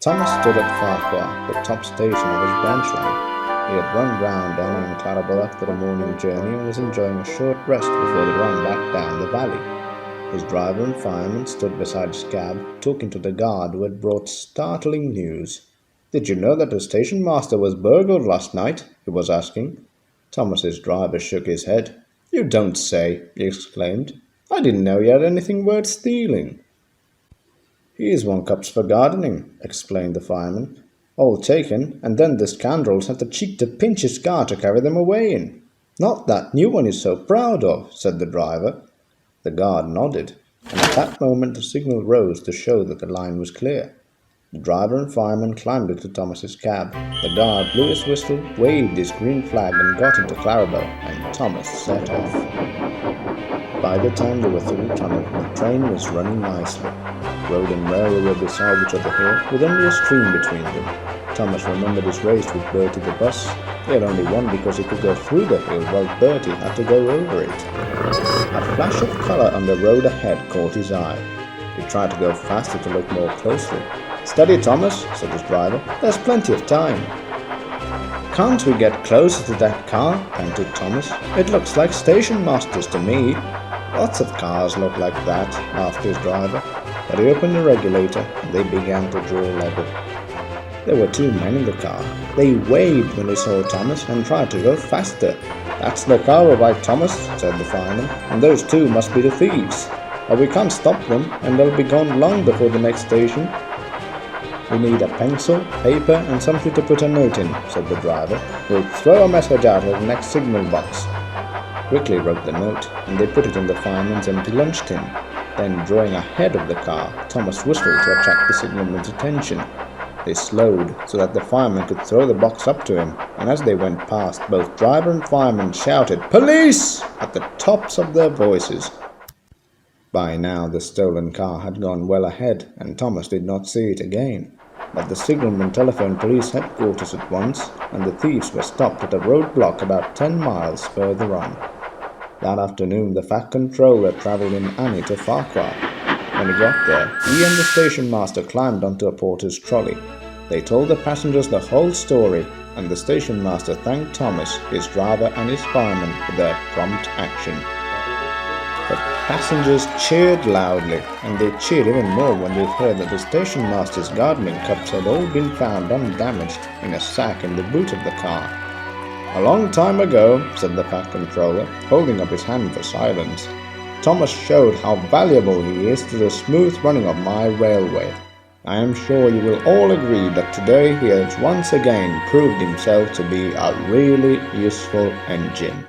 Thomas stood at Farquhar, the top station of his branch line. He had run round Annie and Clarabelle after the morning journey and was enjoying a short rest before the run back down the valley. His driver and fireman stood beside his cab, talking to the guard who had brought startling news. "Did you know that the station master was burgled last night?" he was asking. Thomas's driver shook his head. "You don't say," he exclaimed. "I didn't know he had anything worth stealing." "Here's 1 cups for gardening," explained the fireman. "All taken, and then the scoundrels had the cheek to pinch his car to carry them away in. Not that new one he's so proud of," said the driver. The guard nodded, and at that moment the signal rose to show that the line was clear. The driver and fireman climbed into Thomas's cab. The guard blew his whistle, waved his green flag, and got into Clarabelle, and Thomas set off. By the time they were through the tunnel, the train was running nicely. Road and railway were beside each other here, with only a stream between them. Thomas remembered his race with Bertie the bus. He had only won because he could go through the hill while Bertie had to go over it. A flash of colour on the road ahead caught his eye. He tried to go faster to look more closely. "Steady, Thomas," said his driver. "There's plenty of time." "Can't we get closer to that car?" panted Thomas. "It looks like station masters to me." "Lots of cars look like that," laughed his driver. But he opened the regulator, and they began to draw level. There were 2 men in the car. They waved when they saw Thomas and tried to go faster. "That's the car, all right, Thomas," said the fireman, "and those 2 must be the thieves. But we can't stop them, and they'll be gone long before the next station." "We need a pencil, paper, and something to put a note in," said the driver. "We'll throw a message out at the next signal box." Quickly wrote the note, and they put it in the fireman's empty lunch tin. Then, drawing ahead of the car, Thomas whistled to attract the signalman's attention. They slowed so that the fireman could throw the box up to him, and as they went past, both driver and fireman shouted "Police!" at the tops of their voices. By now the stolen car had gone well ahead, and Thomas did not see it again. But the signalman telephoned police headquarters at once, and the thieves were stopped at a roadblock about 10 miles further on. That afternoon the Fat Controller travelled in Annie to Farquhar. When he got there, he and the station master climbed onto a porter's trolley. They told the passengers the whole story, and the station master thanked Thomas, his driver, and his fireman for their prompt action. The passengers cheered loudly, and they cheered even more when they heard that the station master's gardening cups had all been found undamaged in a sack in the boot of the car. "A long time ago," said the Fat Controller, holding up his hand for silence, "Thomas showed how valuable he is to the smooth running of my railway. I am sure you will all agree that today he has once again proved himself to be a really useful engine."